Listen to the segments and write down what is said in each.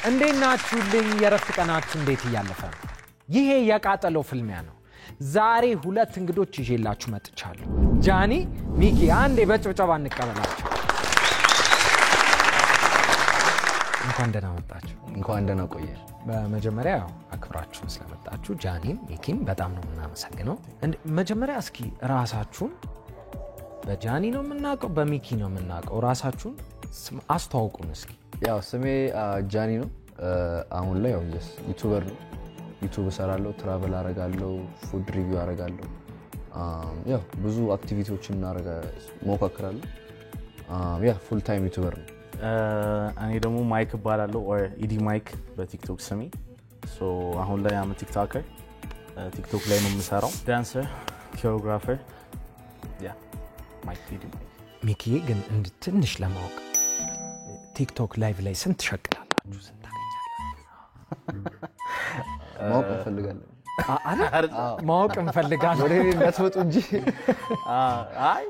እንዴት ናችሁልኝ? የረፍት ቀናችሁ እንዴት እያለፈ ነው? ይሄ የቃጠሎ ፍልሚያ ነው። ዛሬ ሁለት እንግዶች ይዤላችሁ መጥቻለሁ። ጃኒ፣ ሚኪ፣ አንዴ በጭብጨባ እንቀበላችሁ። እንኳን ደህና መጣችሁ። እንኳን ደህና ቆየ። በመጀመሪያ አክብራችሁን ስለመጣችሁ ጃኒን፣ ሚኪን በጣም ነው የምናመሰግነው። መጀመሪያ እስኪ ራሳችሁን በጃኒ ነው የምናውቀው በሚኪ ነው የምናውቀው፣ ራሳችሁን አስተዋውቁን እስኪ። ያው ስሜ ጃኒ ነው። አሁን ላይ ያው ዩቲዩበር ነው። ዩቲዩብ እሰራለሁ፣ ትራቨል አረጋለሁ፣ ፉድ ሪቪው አረጋለሁ። ያው ብዙ አክቲቪቲዎችን ሞካክራለሁ። ያ ፉል ታይም ዩቲዩበር ነው። እኔ ደግሞ ማይክ እባላለሁ ኦር ኢዲ ማይክ በቲክቶክ ስሜ። ሶ አሁን ላይ አም ቲክቶከር፣ ቲክቶክ ላይ ነው የምሰራው። ዳንሰር፣ ኮሪዮግራፈር። ያ ማይክ ኢዲ ማይክ። ሚኪ ግን ትንሽ ለማወቅ ቲክቶክ ላይቭ ላይ ስንት ሸቅላላችሁ? ስንት ታገኛላችሁ? ማወቅ እንፈልጋለን። ማወቅ እንፈልጋለን። ወደ እኔ እንዳትመጡ እንጂ። አይ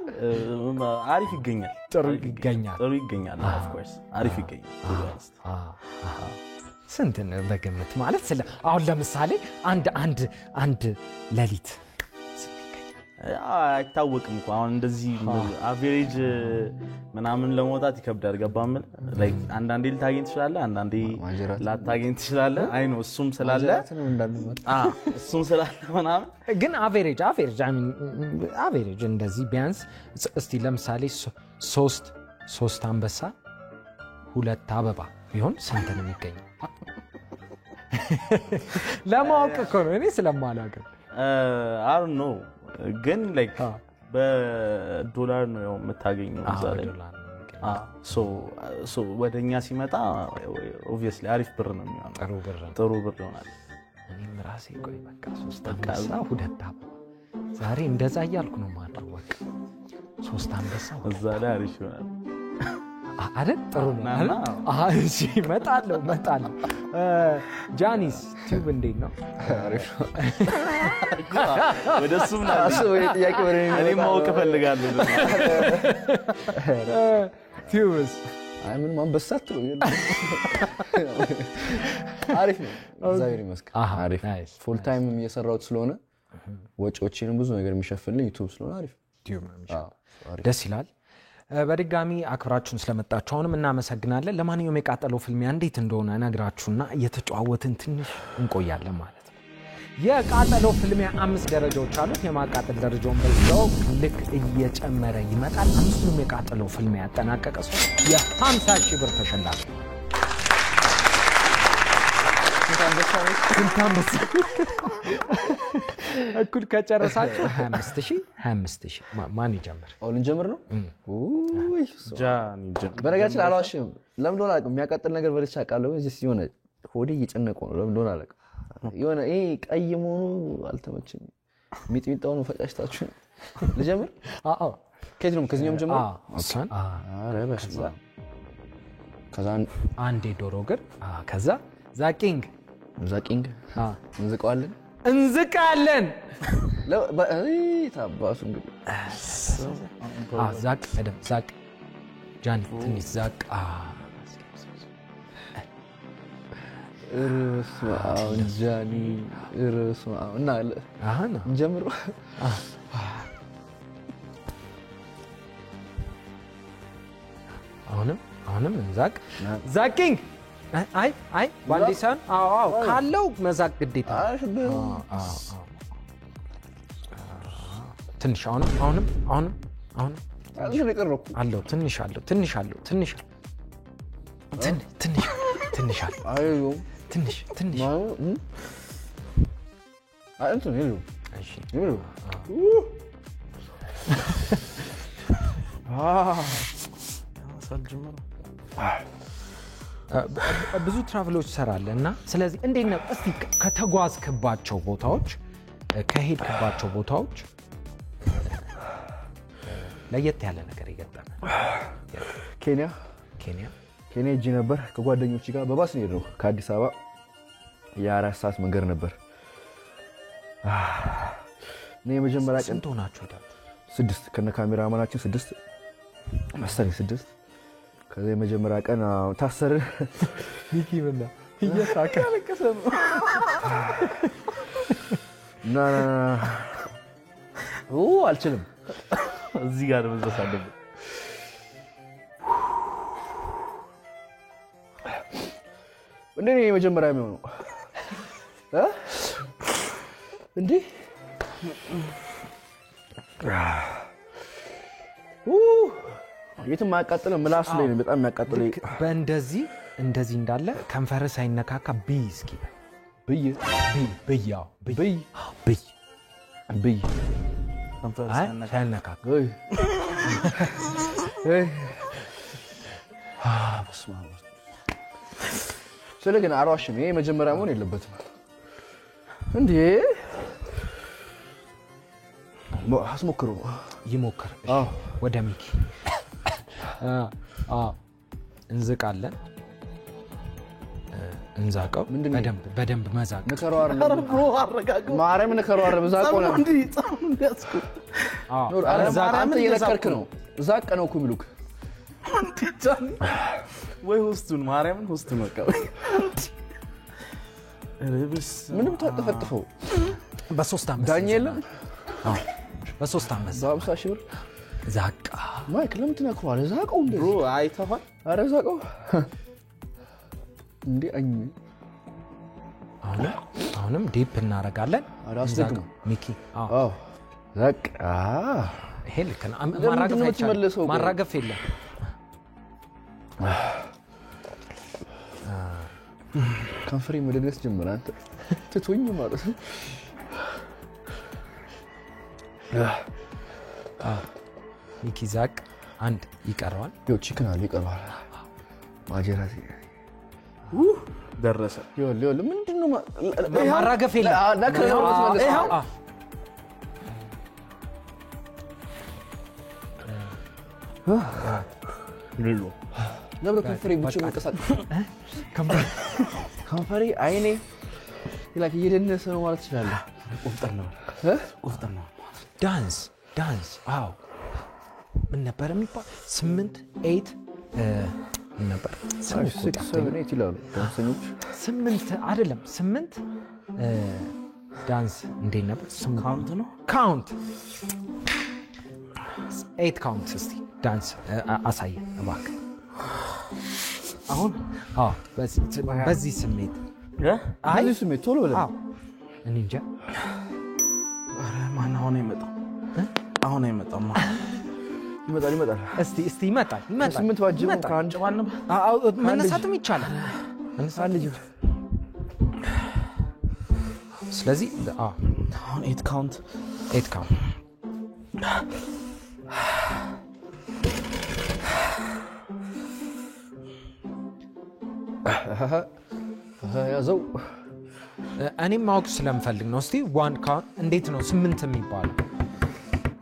አሪፍ ይገኛል። ጥሩ ይገኛል። ጥሩ ይገኛል። ኦፍ ኮርስ አሪፍ ይገኛል። ስንት ነው በግምት? ማለት ስለ አሁን ለምሳሌ አንድ ሌሊት አይታወቅም እኮ አሁን እንደዚህ አቨሬጅ ምናምን ለመውጣት ይከብዳል። ገባም ላይክ አንዳንዴ ልታገኝ ትችላለህ፣ አንዳንዴ ላታገኝ ትችላለህ። አይ ነው እሱም ስላለ እሱም ስላለ ምናምን ግን አቨሬጅ እንደዚህ ቢያንስ እስቲ ለምሳሌ 3 አንበሳ 2 አበባ ቢሆን ስንት ነው የሚገኘው? ለማወቅ እኮ ነው እኔ ስለማላውቅ። I don't know ግን ላይክ በዶላር ነው የምታገኘው ዛሬ። ሶ ወደኛ ሲመጣ obviously አሪፍ ብር ነው የሚሆነው። ጥሩ ብር ይሆናል። እኔም ራሴ ቆይ በቃ 3 አንበሳ 2 አበባ ዛሬ እንደዛ እያልኩ ነው ማድረግ። በቃ 3 አንበሳ እዛ ላይ አሪፍ ይሆናል አይደል? ጥሩ ነው። እሺ እመጣለሁ። ጃኒስ ቲዩብ እንዴት ነው? አሪፍ ነው። ወደሱም ነው ወይ ጥያቄ ወደ እኔ ማወቅ እፈልጋለሁ። ቲዩብስ አይ ምን አንበሳት ነው? አሪፍ ነው። እግዚአብሔር ይመስገን አሪፍ። ፉል ታይም እየሰራሁት ስለሆነ ወጪዎችን ብዙ ነገር የሚሸፍንልኝ ዩቲዩብ ስለሆነ አሪፍ ቲዩብ ነው። ደስ ይላል። በድጋሚ አክብራችሁን ስለመጣችሁ አሁንም እናመሰግናለን። ለማንኛውም የቃጠሎ ፍልሚያ እንዴት እንደሆነ ነግራችሁና እየተጫወትን ትንሽ እንቆያለን ማለት ነው። የቃጠሎ ፍልሚያ 5 ደረጃዎች አሉት። የማቃጠል ደረጃውን በዛው ልክ እየጨመረ ይመጣል። 5ቱም የቃጠሎ ፍልሚያ ያጠናቀቀ ሰው የ50,000 ብር ተሸላሚ። ስንታንበሳ እኩል ከጨረሳችሁ 25,000 ማን ይጀምር? አሁን እንጀምር ነው። ጃኒ ጀምር። በነገራችን አላዋሽም። ለምን እንደሆነ አላውቅም። የሚያቃጥል ነገር በልቼ አውቃለሁ። እዚህ የሆነ ሆዴ እየጨነቀው ነው። ለምን እንደሆነ አላውቅም። የሆነ ይሄ ቀይ መሆኑ አልተመቸኝም። ሚጥሚጣውን ፈጫጭታችሁ ልጀምር? አዎ ከዚህ ነው ከዚህኛውም ጀምር። እሷን ኧረ በስመ አብ። ከዛ አንዴ ዶሮ ግር ከዛ ዛቂንግ እንዝቃለን። ታባሱ እንግዲህ ዛቅ በደምብ ዛቅ። ጃኒ ትንሽ ዛቅ። ጃኒ እና እንጀምር። አሁንም እንዛቅ። ዛቂንግ አይ ባንዲሳን ካለው መዛቅ ግዴታ። ትንሽ አሁንም አለው ትንሽ አለው ብዙ ትራቨሎች ሰራለና ስለዚህ እንዴት ነው እስቲ ከተጓዝክባቸው ቦታዎች ከሄድክባቸው ቦታዎች ለየት ያለ ነገር ይገጠመ? ኬንያ እጄ ነበር። ከጓደኞች ጋር በባስ ነው የሄድነው። ከአዲስ አበባ የ4 ሰዓት መንገድ ነበር። እኔ መጀመሪያ ቀን ስንት ሆናችሁ ሄዳችሁ? 6 ከነ ካሜራማናችን 6 መሰለኝ 6 ከዛ የመጀመሪያ ቀን ታሰርን። ሚኪ ምንድነው እየሳቀ ያለቀሰ ነው። ና አልችልም። እዚህ ጋር መድረስ አለብን። እንዴ ነው የመጀመሪያ የሚሆነው እንዴ? የትም አያቃጥልም። ምላስ ላይ ነው በጣም የሚያቃጥለው። በእንደዚህ እንዳለ ከንፈር ሳይነካካ ብይ እስኪ ብይ ከንፈር ሳይነካካ ስለ ግን አልዋሽም። ይሄ መጀመሪያ መሆን የለበትም እንዴ? አስሞክሩ። ይሞክር። ወደ ሚኪ እንዝቃለን። እንዛቀው በደንብ መዛቅ ንከረው አይደለም ማርያም ንከረው አይደለም ዛቀው ነው እንዴ? አንተ እየነከርክ ነው። ዛቀ ነው እኮ የሚሉክ ወይ ሆስቱን ማርያምን ሆስቱን በቃ ምንም ታጠፈጥፈው በ3 ዓመት ዳኛ የለም። በ3 ዓመት በ50 ሺህ ብር ዛቃ ማይክ ለምን ትነክረዋለህ? ዛቀው እንዴ ብሮ አይተሃል? ኧረ ዛቀው እንዴ አኝ አሁንም ዲፕ እናረጋለን። አስደግም ሚኪ ዛቃ ይሄ ልክ ነው። ማራገፍ የለም። ከንፈሬ መደገስ ጀመረ። አንተ ትቶኝ ማለት ነው። ሚኪ ዛቅ አንድ ይቀረዋል። ይኸው ቺክን አለ ይቀረዋል። ማጀራት ደረሰ። ይኸው ምንድነው ማራገፍ የለም። ለምን ከንፈሬ ብቻ መንቀሳቀስ ከንፈሬ አይኔ ይላክ እየደነሰ ነው ማለት ይችላል። ቆፍጠን ነው ዳንስ አዎ ምን ነበር የሚባል 8 8 ነበር 6 7 ይላሉ ዳንሰኞች 8 አይደለም 8 ዳንስ እንዴት ነበር? ካውንት ነው ካውንት 8 ካውንት እስቲ ዳንስ አሳየን እባክህ። አሁን በዚህ ስሜት ቶሎ ብለህ እኔ እንጃ። ኧረ ማን አሁን አይመጣም። ይመጣል። እስቲ ይመጣል። 8 ባጅም ካንድ መነሳትም ይቻላል። ስለዚህ አሁን 8 ካውንት ያዘው። እኔም ማወቅ ስለምፈልግ ነው። እስቲ 1 ካውንት እንዴት ነው 8 የሚባለው?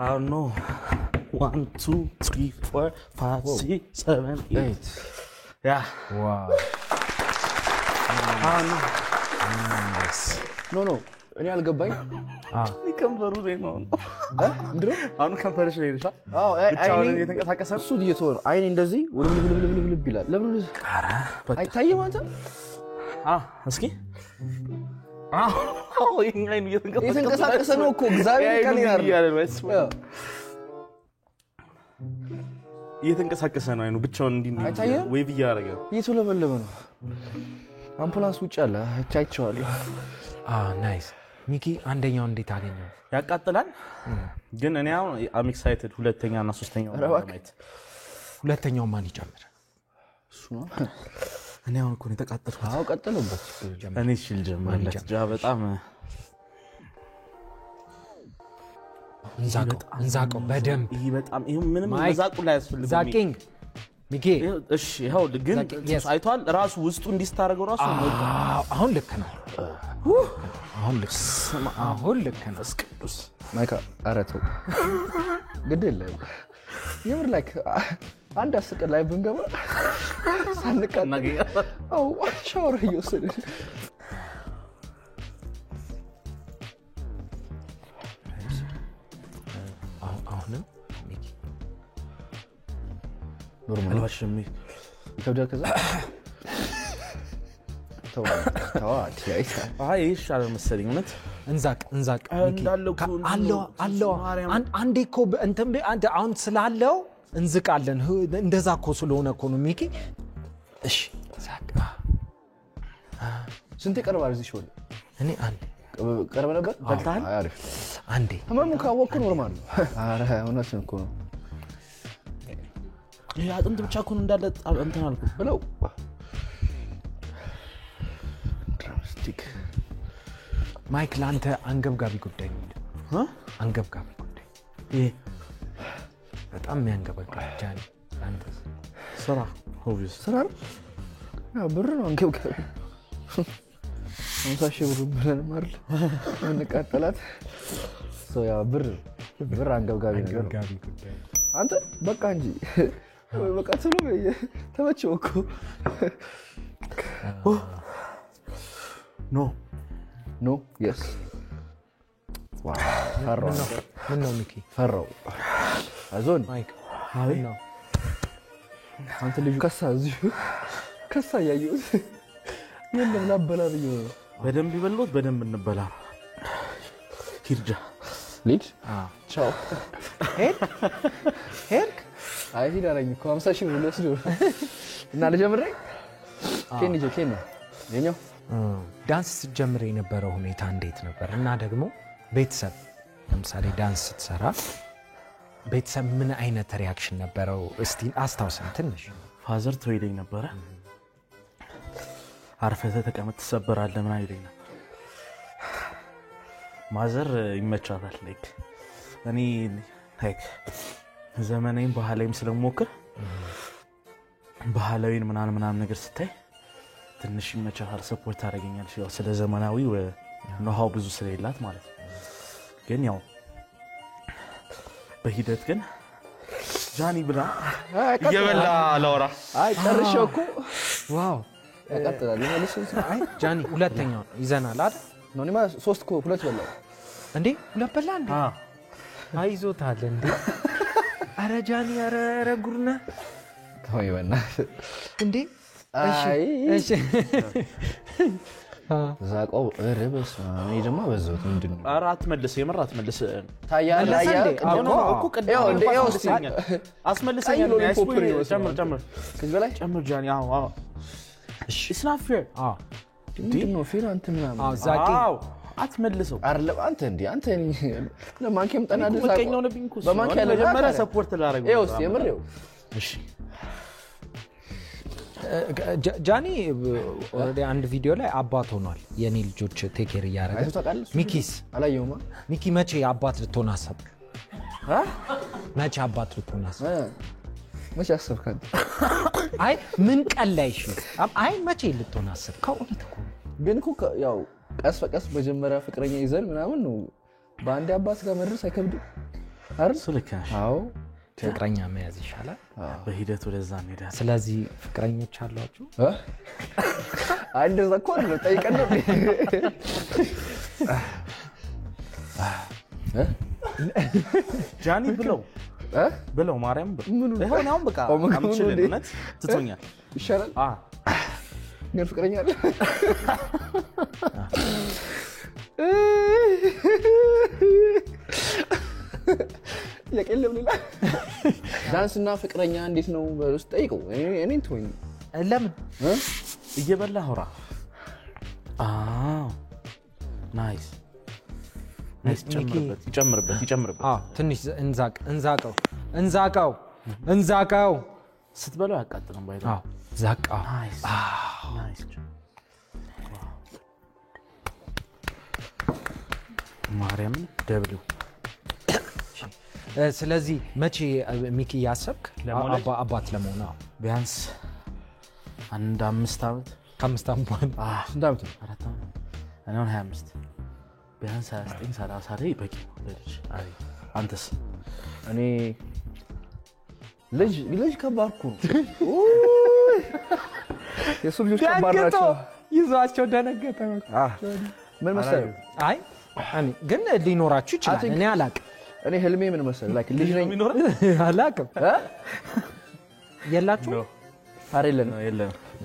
አዎ ኖ 1 2 3 4 5 6 7 8 ያ ዋው ኖ እኔ አልገባኝ። ከንፈሩ ላይ ነው ምንድነው? አሁን ከንፈርሽ ላይ ነሽ። አይኔ እየተንቀሳቀሰ እሱ እየተወረ አይኔ እንደዚህ ውልብልብልብልብ ይላል። ለምን አይታየም? አንተ እስኪ አይኑ እየተንቀሳቀሰ ነው እኮ እግዚአብሔር ቀን እየተንቀሳቀሰ ነው። አይኑ ብቻውን እንዲህ ዌቭ እያደረገ እየተለበለበ ነው። አምቡላንስ ውጭ አለ አይቼዋለሁ። ናይስ ሚኪ አንደኛው እንዴት አገኘው? ያቃጥላል ግን እኔ አሁን አም ኤክሳይትድ ሁለተኛና ሶስተኛው ማየት። ሁለተኛው ማን ይጨምር? እሱ ነው። እኔ አሁን እኮ ነው የተቃጠልኩት። ቀጥለውበት እኔ ሽል ጀመርለት በጣም እንዛቀው በደንብ ይሄ በጣም ይሄ ምንም መዛቁ ላይ ያስፈልግ ዛቂንግ ሚኪ እሺ ይሄው ግን አይቷል ራሱ ውስጡ እንዲስታረገው ራሱ አሁን ልክ ነው። አሁን ልክ ነው። እስቅዱስ ማይካ አረተው ግድ የለም የምር ላይክ አንድ አስቀ ላይ ብንገባ ሳንቀና አው ሻወር እየወሰደ አሁንም ሚኪ ኖርማል አልባሽም ይከብዳል። ከዛ ተው አይ ይሻላል መሰለኝ እውነት እንዛቅ አለው አንዴ እኮ እንትን አንተ አሁን ስላለው እንዝቃለን እንደዛ እኮ ስለሆነ እኮ ነው ሚኪ እሺ ዛቅ ስንት ቀርባል እዚህ ሾል እኔ አንዴ ቀርበ ነበር በልታል አሪፍ አንዴ ህመሙ ካወቅኩ ኖርማል ነው አረ እውነትህን እኮ ነው ይሄ አጥንት ብቻ እኮ እንዳለ እንትን አልኩ ብለው ድራምስቲክ ማይክል አንተ አንገብጋቢ ጉዳይ ነው አንገብጋቢ ጉዳይ ይሄ በጣም የሚያንገበግብ ጃኒ አንተ ስራ ኦብቪየስ ስራ ነው ብር ነው አንገብጋቢ 50,000 ብር ብለን ማርል እንቀጥላት ያ ብር አንገብጋቢ ነገር ጉዳይ አንተ በቃ እንጂ በቃ ተሎ ተመቸው እኮ ኖ yes ዋው ፈራው ምን ነው ሚኪ ፈራው አዞን ማይክ አይ ነው አንተ ልጅ ከሳ ያዩት የለም ላበላ ብዬ በደንብ ይበሉት በደንብ እንበላ ሂርጃ ልጅ ቻው ሄርክ አይ ሂዳረኝ እኮ 50,000 ብር ለስዶ እና ለጀምሬ ኬን የኛው ዳንስ ስትጀምር የነበረው ሁኔታ እንዴት ነበር እና ደግሞ ቤተሰብ ለምሳሌ ዳንስ ስትሰራ ቤተሰብ ምን አይነት ሪአክሽን ነበረው እስቲ አስታውሰን ትንሽ ፋዘር ትወይደኝ ነበር አርፈተ ተቀመጥ ተሰበራለ ምን አይደኝ ነበር ማዘር ይመቻታል ላይክ እኔ ላይክ ዘመናዊም ባህላዊም ስለሞክር ባህላዊን ምናምን ነገር ስታይ ትንሽ ይመቻታል ሰፖርት ታደርገኛለሽ ያው ስለ ዘመናዊው ነው ብዙ ስለሌላት ማለት ግን ያው በሂደት ግን ጃኒ ብላ ይበላ ላውራ አይ ጨርሼው እኮ ዋው ያቀጥላል ይመልስ አይ ጃኒ ሁለተኛው ይዘናል አይደል ነው ኒማ 3 እኮ ሁለት በላ እንዴ ሁለት በላ እንዴ አይዞታል እንዴ አረ ጃኒ አረ ጉርና ተወይወና እንዴ እሺ ዛቆው ረበስ ነው ደግሞ በዘውት ምንድነው አራት መልስ የመራት መልስ ታያለ እኮ ቀደው አስመልሰኝ ጨምር ከዚህ በላይ ጨምር ጃኒ አዎ እሺ it's not fair ምንድነው ፌር አንተ ምናምን ዛቂ አትመልሰው አይደለም አንተ እንዴ አንተ ለማንከም ጠናደ ዛቆ በቀኛው ነብኝ እኮ በማንከ ያለ መጀመሪያ ሰፖርት ላደርግ ይኸውስ የምሬው እሺ ጃኒ ኦሬዲ አንድ ቪዲዮ ላይ አባት ሆኗል የኔ ልጆች ቴክ ኬር ያደረገ ሚኪስ አላየውማ ሚኪ መቼ አባት ልትሆን አሰብክ መቼ አባት ልትሆን አሰብክ መቼ አሰብካት አይ ምን ቀላይሽ አይ መቼ ልትሆን አሰብክ ከእውነት እኮ ግን እኮ ያው ቀስ በቀስ መጀመሪያ ፍቅረኛ ይዘን ምናምን ነው በአንድ አባት ጋር መድረስ አይከብድም አይደል ስለካሽ አዎ ፍቅረኛ መያዝ ይሻላል በሂደት ወደዛ እንሄዳ ስለዚህ ፍቅረኞች አሏችሁ አንድ ዘኮር ነው ጠይቀን ነው ጃኒ ብለው ማርያም ይሄን አሁን በቃ አምችልነት ትቶኛል ይሻላል ግን ፍቅረኛ አለ ለቀለም ሌላ ዳንስና ፍቅረኛ እንዴት ነው በውስጥ ጠይቀው እኔን ተወኝ ለምን እየበላ ሆራ ናይስ ይጨምርበት ትንሽ እንዛቀው ስትበለው ያቃጥለም ባይዳ ዛቃ ናይስ ማርያም ደብሉ ስለዚህ መቼ ሚኪ ያሰብክ አባት ለመሆን ቢያንስ አንድ 5 ዓመት ከ5 ዓመት በኋላ ስንት ዓመት 4 ዓመት እኔ 25 ቢያንስ 29 30 ላይ በቂ ነው ለልጅ አንተስ እኔ ልጅ ከባርኩ የሱ ልጅ ከባራቸው ይዟቸው ደነገጠ ምን መሰለህ አይ ግን ሊኖራችሁ ይችላል እኔ አላቅም እኔ ህልሜ ምን መሰለህ ላይክ ልጅ ነኝ አላቅም የላችሁ አይደለም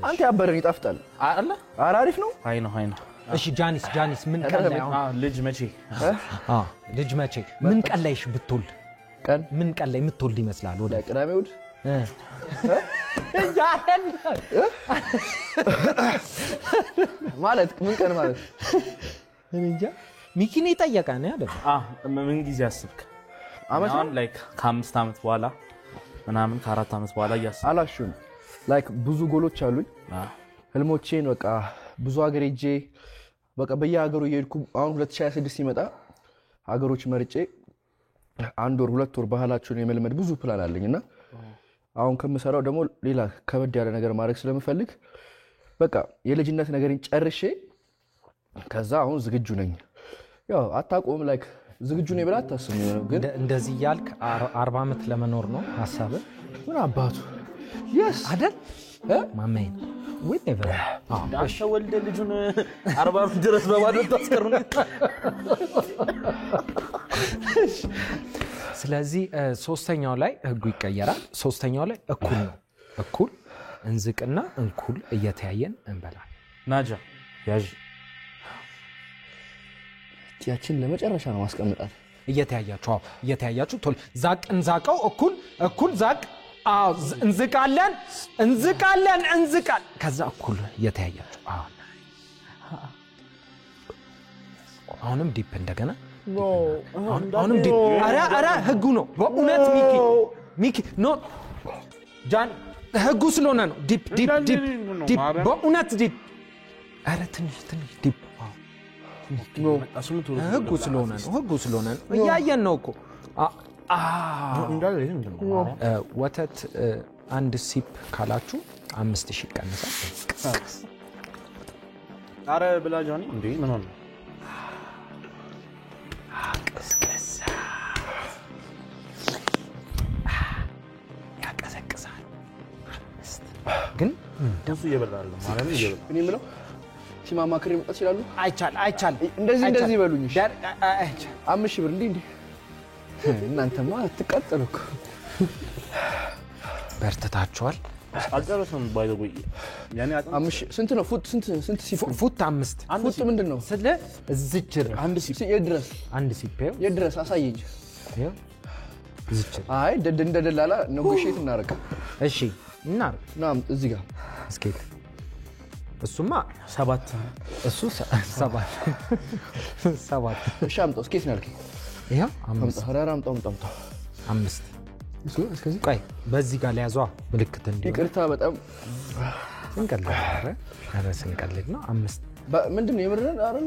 አንተ ያበረን ይጣፍጣል አይደለ? ኧረ አሪፍ ነው። አይ ነው እሺ ጃኒስ ምን ቀን ላይ አሁን ልጅ መቼ ልጅ መቼ ምን ቀን ላይሽ ብትወልድ ቀን ምን ቀን ላይ የምትወልድ ይመስላል? ወደ ቅዳሜ እሑድ ማለት ምን ቀን ማለት እንጃ ሚኪኔ ጠየቀ ነው አይደል? ምን ጊዜ አስብክ? አሁን ላይክ ከ5 ዓመት በኋላ ምናምን ከ4 ዓመት በኋላ ያስብ አላሹም ላይክ ብዙ ጎሎች አሉኝ ህልሞቼን በቃ ብዙ ሀገር ሄጄ በቃ በየሀገሩ እየሄድኩ አሁን 2026 ሲመጣ ሀገሮች መርጬ 1 ወር 2 ወር ባህላቸውን የመልመድ ብዙ ፕላን አለኝና አሁን ከምሰራው ደግሞ ሌላ ከበድ ያለ ነገር ማድረግ ስለምፈልግ በቃ የልጅነት ነገርን ጨርሼ ከዛ አሁን ዝግጁ ነኝ። ያው አታቆም ላይክ ዝግጁ ነኝ ብላ አታስብ ግን እንደዚህ ያልክ 40 ዓመት ለመኖር ነው ሐሳብ ምን አባቱ yes አይደል ማማዬ ወይ ነበር ዳሽ ወልደ ልጁን 40 ዓመት ድረስ በባዶ ታስቀሩ ነው። ስለዚህ ሶስተኛው ላይ ህጉ ይቀየራል። ሶስተኛው ላይ እኩል ነው። እኩል እንዝቅና እንኩል እየተያየን እንበላል። ናጃ ያዥ ያችን ለመጨረሻ ነው ማስቀምጣት። እየተያያችሁ ቶል ዛቅ እንዛቀው እኩል ዛቅ እንዝቃለን ከዛ እኩል እየተያያችሁ አሁንም ዲፕ እንደገና አሁንም ዲፕ አራ ህጉ ነው በእውነት ሚኪ ኖ ጃን ህጉ ስለሆነ ነው ዲፕ በእውነት ዲፕ አራ ትንሽ ዲፕ ህጉ ስለሆነ ነው እያየን ነው እኮ ወተት አንድ ሲፕ ካላችሁ 5000 ይቀንሳል። አረ ብላ ጃኒ እንዴ ምን ሆነ? ያቀዘቅዛል ግን ደሱ እየበላል ማለት ነው እየበላ እኔ ምለው ሲማማክር መጣ ይችላሉ። አይቻል እንደዚህ ይበሉኝ። እሺ 5000 ብር እንዴ እናንተማ አትቀጥሉክ በርተታችኋል። አልጨረሰም ባይ ዘ ወይ ያኔ ስንት ነው ፉት ስንት ሲፉት ፉት 5 ፉት ምንድነው ስለ እዝችር አንድ ሲፕ የድረስ አንድ ሲፕ የድረስ አሳየኝ። ይሄ እዝችር አይ እንደደላላ ኔጎሺዬት እናረጋ። እሺ እናር ናም እዚህ ጋር እስኪት እሱማ 7 እሱ 7 እሺ አምጣው እስኪት ነው ያልከኝ። ይሄ 5 ሀራራ አምጣው 5 እስከዚህ ቆይ በዚህ ጋር ለያዟ ምልክት እንዴ ይቅርታ በጣም ስንቀልድ ነው 5 ምንድነው የምረን አይደል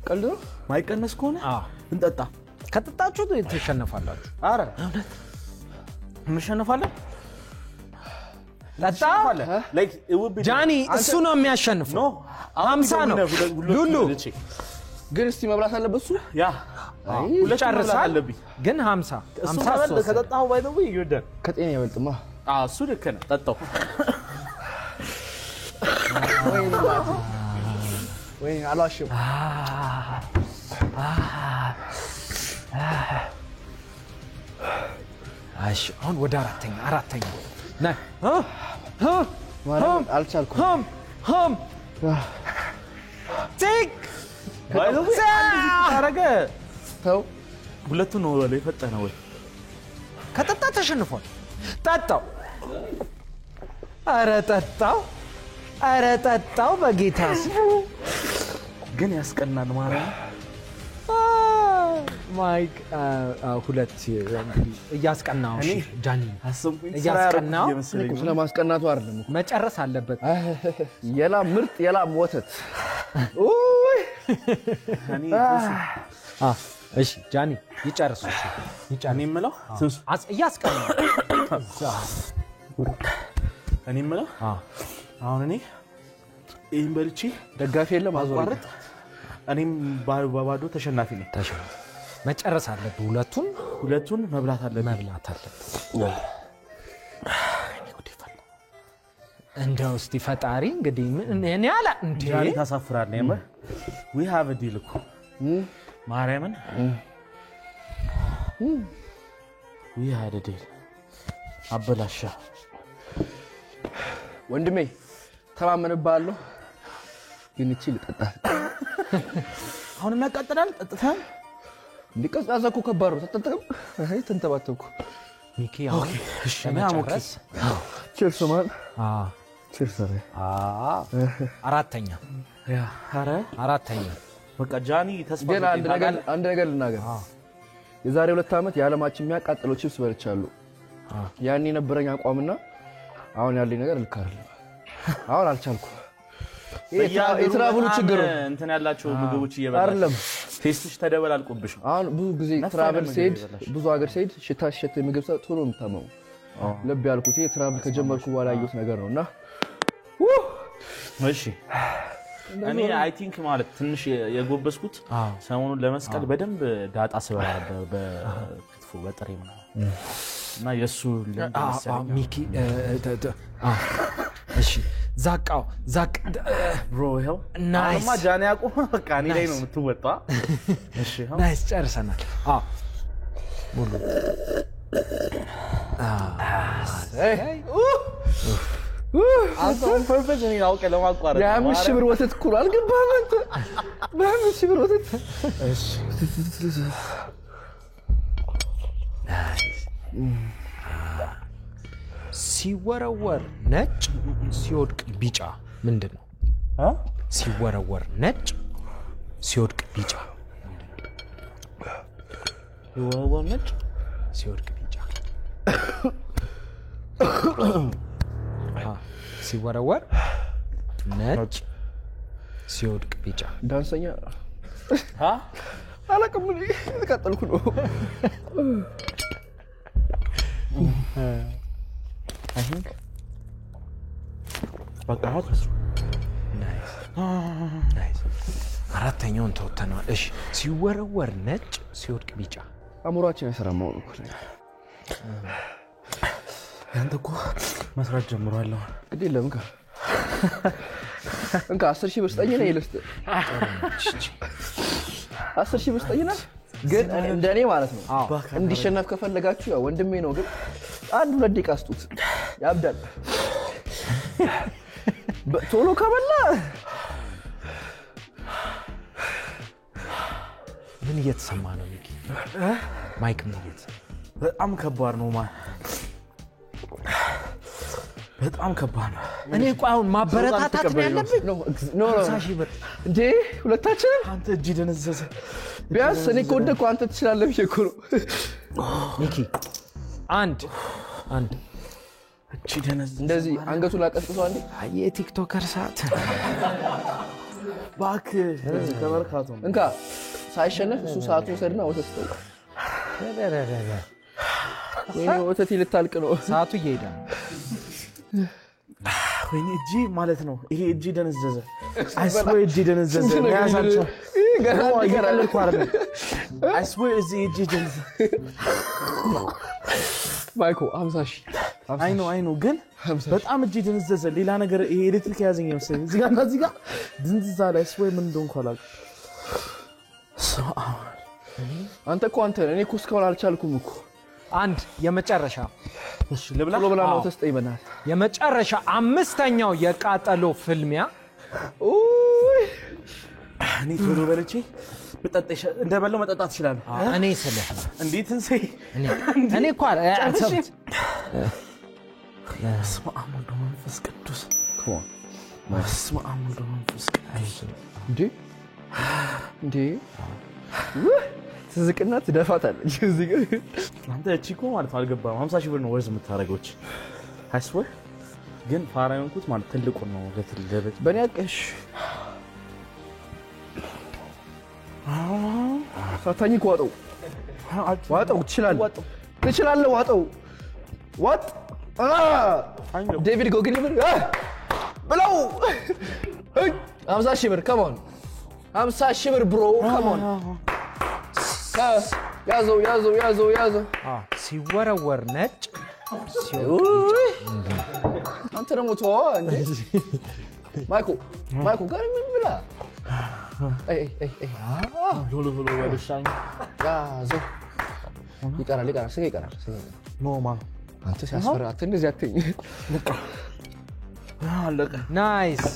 ቀልድ ነው ማይቀነስ ከሆነ እንጠጣ ከተጣችሁ ትሸነፋላችሁ። አረ እውነት እንሸነፋለን ለጣ ላይክ ጃኒ እሱ ነው የሚያሸንፈው 50 ነው ሉሉ ግን እስቲ መብላት አለበት እሱ ያ ሁለት ጨርሳል ግን 50 ከጠጣው ባይ ዘ ወይ ይወደድ ከጤና ይበልጥማ። እሱ ልክ ነው ጠጣው ወይ አላሽም አሁን ወደ አራተኛ ነህ አልቻልኩም ቲክ ባይ ዘ ወይ አረገ ተው ሁለቱ ነው ላይ ፈጠነ ወይ ከጠጣ ተሸንፏል። ጠጣው አረ ጠጣው በጌታስ ግን ያስቀናል ማለት ማይክ ሁለት እያስቀናው እሺ ጃኒ እያስቀናው ስለማስቀናቱ አይደለም መጨረስ አለበት። የላም ምርጥ የላም ወተት እሺ ጃኒ ይጨርሱ እኔ የምለው እያስቀናው እኔ የምለው አሁን እኔ ይሄን በልቼ ደጋፊ የለም አዟርጥ እኔም ባባዶ ተሸናፊ ነኝ። መጨረስ አለበት። ሁለቱን መብላት አለበት። እንደው እስቲ ፈጣሪ እንግዲህ እኔ አላ እንዴ ጃኒ ታሳፍራለህ የምር we have a deal እኮ ማርያምን we had a deal አበላሻ ወንድሜ ተማመንብሃለሁ ግን እቺ ልጠጣ አሁንም ያቃጥላል ጠጥተን ሊቀዝቃዛ እኮ ከባድ ነው ተጠጥተም አይ ተንተባተብኩ ሚኪ አሁን እሺ ለማሞክስ ቺርስ ማን ቺርስ አራተኛ ያ አረ አራተኛ በቃ ጃኒ ተስፋ ግን አንድ ነገር ልናገር የዛሬ 2 ዓመት የዓለማችን የሚያቃጥለው ቺፕስ በልቻለሁ ያኔ ነበረኝ አቋምና አሁን ያለኝ ነገር ልክ አይደለም አሁን አልቻልኩ የትራቭሉ ችግር እንትን ያላችሁ ምግቦች እየበላሽ አይደለም ቴስትሽ ተደበላልቁብሽ አሁን ብዙ ጊዜ ትራቭል ሲሄድ ብዙ ሀገር ሲሄድ ሽታ ምግብ ቶሎ የምታመው ልብ ያልኩት የትራቭል ከጀመርኩ በኋላ ያየሁት ነገር ነውና እሺ እኔ አይ ቲንክ ማለት ትንሽ የጎበስኩት ሰሞኑን ለመስቀል በደንብ ዳጣ ስበላ በክትፎ በጥሬ ምናምን እና የሱ ሚኪ እሺ ዛቃው ብሮ ይሄው ናይስ ጃኒ ያቆም በቃ እኔ ላይ ነው የምትወጣ እሺ ናይስ ጨርሰናል ሙሉ አሁን ፐርፌክት ነው አውቀ ለማቋረጥ ያ ብር ወተት ኩል አልገባም አንተ ብር ወተት እሺ ሲወረወር ነጭ ሲወድቅ ቢጫ ምንድነው ሲወረወር ነጭ ሲወድቅ ቢጫ ሲወረወር ነጭ ሲወድቅ ቢጫ ሲወረወር ነጭ ሲወድቅ ቢጫ ዳንሰኛ አላውቅም ተቃጠልኩ ነው I think በቃ አትስ ናይስ አራተኛውን ተወተናል እሺ ሲወረወር ነጭ ሲወድቅ ቢጫ አሞራችን አይሰራም ነው ያንተ እኮ መስራት ጀምሯል ግድ የለም እንካ 10,000 ብር ስጠኝና ይልስጥ 10,000 ብር ስጠኝና ግን እንደኔ ማለት ነው እንዲሸነፍ ከፈለጋችሁ ያው ወንድሜ ነው ግን አንድ 2 ደቂቃ አስጡት ያብዳል ቶሎ ከበላ ምን እየተሰማ ነው ሚኪ ማይክ ምን በጣም ከባድ ነው በጣም ከባድ ነው እኔ ቆይ አሁን ማበረታታት ነው ያለብኝ ኖ እንዴ ሁለታችንም አንተ እጅ ደነዘዘ ቢያንስ እኔ ከወደኩ አንተ ትችላለህ እኮ ነው ሚኪ አንድ እቺ ደነዘዘ እንደዚህ አንገቱን አቀስቅሶ አንዴ የቲክቶከር ሰዓት ባክ ተመርካቶ እንካ ሳይሸነፍ እሱ ሰዓቱ ወሰድና ወተት ተው ወይኔ ወተት ይልታልቅ ነው ሰዓቱ እየሄደ ነው ወይኔ እጂ ማለት ነው ይሄ እጂ ደነዘዘ አይስዌ እጂ ደነዘዘ ያሳቸው ገና ይቀራል እኮ አይደል አይስዌ እዚህ እጂ ደነዘዘ ማይኮ 50,000 አይ ነው ግን በጣም እጂ ደነዘዘ ሌላ ነገር ይሄ ኤሌክትሪክ ያዘኝ መሰለኝ እዚህ ጋር ድንዝዛ ላይ አይስዌ ምን እንደሆነ ካላቅ አንተ እኮ እኔ እኮ እስካሁን አልቻልኩም እኮ አንድ የመጨረሻ እሺ ልብላ ነው ተስጠይ በናት የመጨረሻ አምስተኛው የቃጠሎ ፍልሚያ እኔ ቶሎ በልቼ በጠጣሽ እንደበለው መጠጣት ይችላል እኔ ስለ እንዴት እንሰይ እኔ እኮ አልሰብት ስማ አሙል መንፈስ ቅዱስ ስማ አሙል መንፈስ ቅዱስ እንዴ ትዝቅና ትደፋታለች እዚህ ጋር አንተ እቺኮ ማለት አልገባም 50,000 ብር ነው ወርዝ የምታረጋዎች አይስወ ግን ፋራዩንኩት ማለት ትልቁ ነው ለትልቅ በእኔ አቀሽ ሳታኝ ዋጠው ትችላለህ ዋጠው ዋጥ ዴቪድ ጎግል ብለው 50,000 ብር ከሞን 50,000 ብር ብሮ ከሞን ያዘው ሲወረወር ነጭ አንተ ደግሞ ተዋ እንዴ ማይኮ ጋር ምን ብላ ሎሎ ወደሻኝ ያዘው ይቀራል ስጋ ይቀራል ኖማ አንተ ሲያስፈራ እንደዚህ አትኝ አለቀ። ናይስ።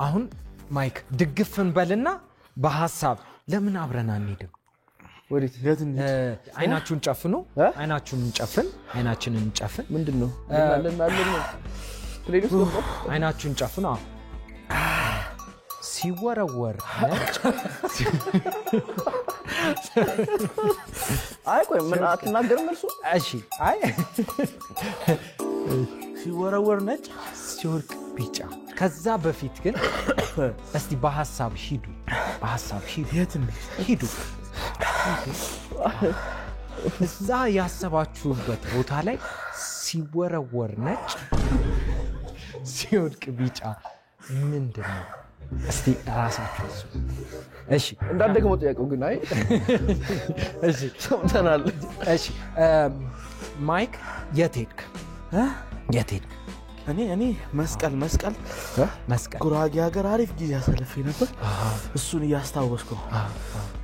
አሁን ማይክ ድግፍን በልና በሐሳብ ለምን አብረን አንሄድም? ወዴት? አይናችሁን ጨፍኑ። አይናችንን ጨፍን። ምንድነው? ለምን ፕሌሊስት ነው? አይናችሁን ጨፍኑ። ሲወረወር ነጭ አይ ቆይ ምን አትናገርም እርሱ? እሺ አይ ሲወረወር ነጭ ሲወርቅ ቢጫ። ከዛ በፊት ግን እስቲ በሐሳብ ሂዱ። የት ሂዱ? እዛ ያሰባችሁበት ቦታ ላይ ሲወረወር ነጭ ሲወርቅ ቢጫ ምንድነው? እስቲ ራሳችሁ እሺ እንዳትደግመው ጥያቄው ግን። አይ እሺ ሰምተናል። እሺ ማይክ የት ሄድክ? እኔ መስቀል ጉራጌ ሀገር አሪፍ ጊዜ አሳልፌ ነበር። እሱን እያስታወስኩ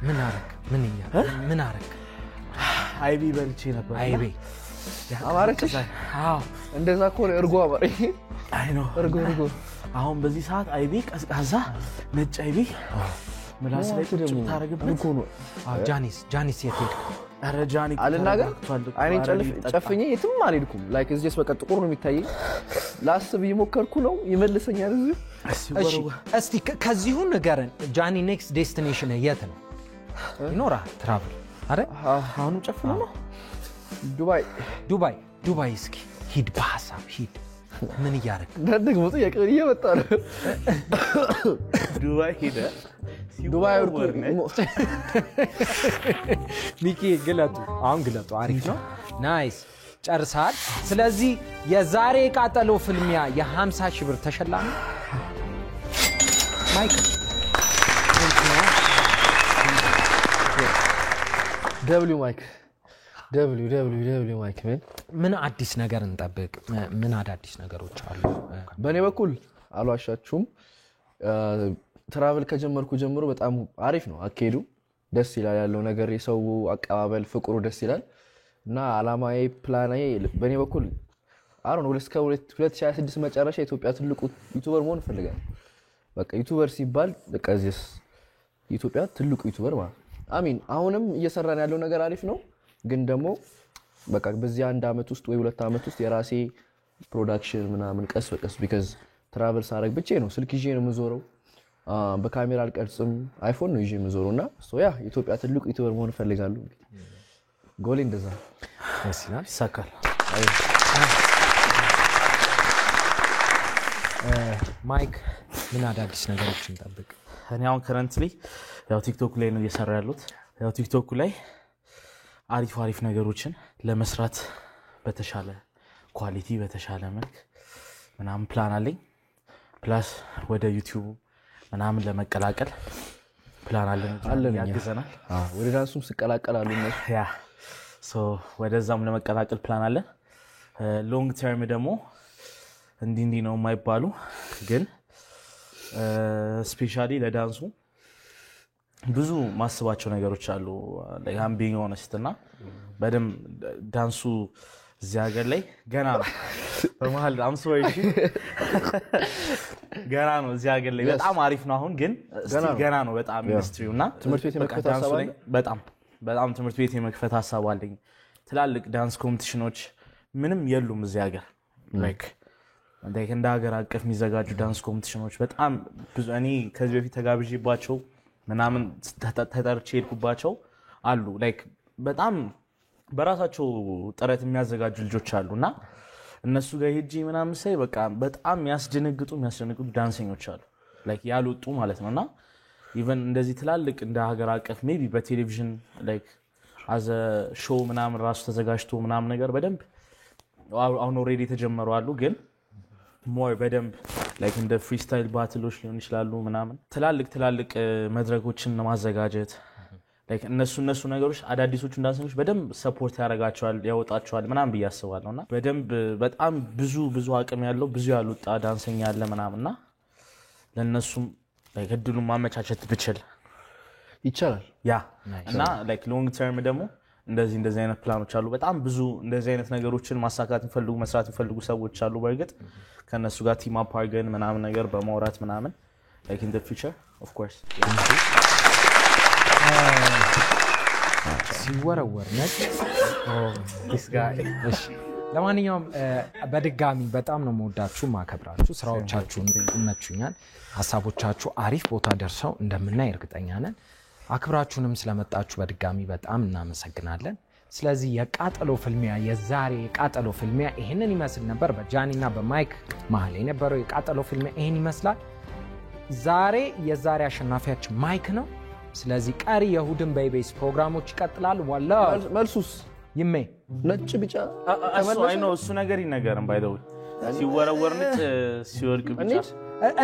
ምን አረክ? አይቢ በልቼ ነበር። አይቢ አማረችሽ? አዎ እንደዛ ከሆነ እርጎ አማረኝ። አይ ነው እርጎ። አሁን በዚህ ሰዓት አይቢ ቀዝቃዛ ነጭ አይቢ ምላስ ላይ ቁጭ ታረግበት እኮ ነው። ጃኒስ የት ሄድክ? ኧረ ጃኒ አልናገር። አይኔን ጨፍኜ የትም አልሄድኩም። ላይክ እዚህ በቃ ጥቁር ነው የሚታየኝ። ላስብ እየሞከርኩ ነው። ይመልሰኛል እዚህ። እስቲ ከዚሁ ንገረን። ጃኒ ኔክስት ዴስቲኔሽን የት ነው? ይኖራል ትራቭል አረ አሁንም ጨፍኑ ነው። ዱባይ እስኪ ሂድ፣ በሐሳብ ሂድ። ምን እያደረግ ደግሞ ጥያቄ እየመጣ ነው። ዱባይ ሄደ። ዱባይ ሚኪ ግለጡ። አሁን ግለጡ። አሪፍ ነው። ናይስ ጨርሳል። ስለዚህ የዛሬ ቃጠሎ ፍልሚያ የ50 ሺህ ብር ተሸላሚ ማይክ ደብሊው ማይክ ምን አዲስ ነገር እንጠብቅ? ምን አዳዲስ ነገሮች አሉ? በእኔ በኩል አልዋሻችሁም፣ ትራቭል ከጀመርኩ ጀምሮ በጣም አሪፍ ነው አካሄዱ። ደስ ይላል ያለው ነገር፣ የሰው አቀባበል ፍቅሩ ደስ ይላል እና አላማዬ ፕላናዬ በእኔ በኩል እስከ 2026 መጨረሻ የኢትዮጵያ ትልቁ ዩቲዩበር መሆን እፈልጋለሁ። በቃ ዩቲዩበር ሲባል በቃ እዚህ ኢትዮጵያ ትልቁ ዩቲዩበር ማለት አሚን። አሁንም እየሰራን ያለው ነገር አሪፍ ነው፣ ግን ደግሞ በቃ በዚህ 1 አመት ውስጥ ወይ 2 አመት ውስጥ የራሴ ፕሮዳክሽን ምናምን ቀስ በቀስ ቢካዝ ትራቨል ሳረግ ብቻ ነው ስልክ ይዤ ነው የምዞረው፣ በካሜራ አልቀርጽም፣ አይፎን ነው ይዤ የምዞረው እና ያ ኢትዮጵያ ትልቁ ዩቲዩበር መሆን እፈልጋለሁ። ጎሌ እንደዛ ይሳካል። ማይክ ምን አዳዲስ ነገሮችን እንጠብቅ? እኔ አሁን ከረንትሊ ያው ቲክቶክ ላይ ነው እየሰራ ያሉት። ያው ቲክቶክ ላይ አሪፍ ነገሮችን ለመስራት በተሻለ ኳሊቲ በተሻለ መልክ ምናምን ፕላን አለኝ። ፕላስ ወደ ዩቲዩብ ምናምን ለመቀላቀል ፕላን አለን። ያግዘናል። ወደ ዳንሱም ስቀላቀላሉ እነሱ ያ ወደዛም ለመቀላቀል ፕላን አለን። ሎንግ ተርም ደግሞ እንዲህ ነው የማይባሉ ግን ስፔሻሊ ለዳንሱ ብዙ ማስባቸው ነገሮች አሉ። like being honest እና በደም ዳንሱ እዚህ ሀገር ላይ ገና ነው። በመሃል አምስወይ ገና ነው እዚህ ሀገር ላይ በጣም አሪፍ ነው። አሁን ግን ገና ነው በጣም ኢንዱስትሪው እና ትምህርት ቤት የመክፈት ሐሳብ አለ። በጣም ትምህርት ቤት የመክፈት ሐሳብ አለኝ። ትላልቅ ዳንስ ኮምፒቲሽኖች ምንም የሉም እዚህ ሀገር። like እንደ ሀገር አቀፍ የሚዘጋጁ ዳንስ ኮምፒቲሽኖች በጣም ብዙ እኔ ከዚህ በፊት ተጋብዤባቸው ምናምን ተጠርቼ ሄድኩባቸው አሉ። like በጣም በራሳቸው ጥረት የሚያዘጋጁ ልጆች አሉና እነሱ ጋር ሄጄ ምናምን ሳይ በቃ በጣም የሚያስደነግጡ ዳንሰኞች አሉ like ያልወጡ ማለት ነውና ኢቨን እንደዚህ ትላልቅ እንደ ሀገር አቀፍ ሜቢ በቴሌቪዥን like as a show ምናምን ራሱ ተዘጋጅቶ ምናምን ነገር በደንብ አሁን ኦሬዲ ተጀመሩ አሉ። ግን ሞር በደንብ like እንደ ፍሪስታይል ባትሎች ሊሆን ይችላሉ ምናምን ትላልቅ መድረኮችን ማዘጋጀት like እነሱ ነገሮች አዳዲሶቹ ዳንሰኞች በደንብ ሰፖርት ያደርጋቸዋል ያወጣቸዋል ምናምን በያስባለውና በደንብ በጣም ብዙ አቅም ያለው ብዙ ያልወጣ ዳንሰኛ ያለ ምናምንና ለነሱም like እድሉን ማመቻቸት ብችል ይቻላል ያ እና like ሎንግ ተርም ደግሞ እንደዚህ አይነት ፕላኖች አሉ በጣም ብዙ እንደዚህ አይነት ነገሮችን ማሳካት የሚፈልጉ መስራት የሚፈልጉ ሰዎች አሉ በእርግጥ ከነሱ ጋር ቲም አፕ አድርገን ምናምን ነገር በማውራት ምናምን like in the future of course ሲወረወር ነጭ this guy እሺ ለማንኛውም በድጋሚ በጣም ነው የምወዳችሁ ማከብራችሁ ስራዎቻችሁን ይመቹኛል ሐሳቦቻችሁ አሪፍ ቦታ ደርሰው እንደምናይ እርግጠኛ ነን አክብራችሁንም ስለመጣችሁ በድጋሚ በጣም እናመሰግናለን ስለዚህ የቃጠሎ ፍልሚያ የዛሬ የቃጠሎ ፍልሚያ ይሄንን ይመስል ነበር በጃኒና በማይክ መሃል የነበረው የቃጠሎ ፍልሚያ ይሄን ይመስላል ዛሬ የዛሬ አሸናፊያችን ማይክ ነው ስለዚህ ቀሪ የሁድን በኢቢኤስ ፕሮግራሞች ይቀጥላሉ ዋላ መልሱስ ይሜ ነጭ ቢጫ አይ ነው እሱ ነገር ይነገርም ባይ ዘ ወይ ሲወረወር ነጭ ሲወርቅ ቢጫ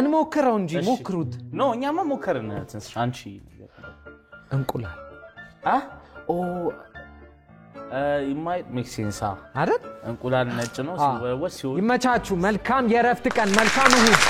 እንሞክረው እንጂ ሞክሩት ኖ እኛማ ሞከርን ትንሽ አንቺ እንቁላል it might make sense አይደል እንቁላል ነጭ ነው ሲወረወር ሲወርቅ ይመቻችሁ መልካም የረፍት ቀን መልካም እሁድ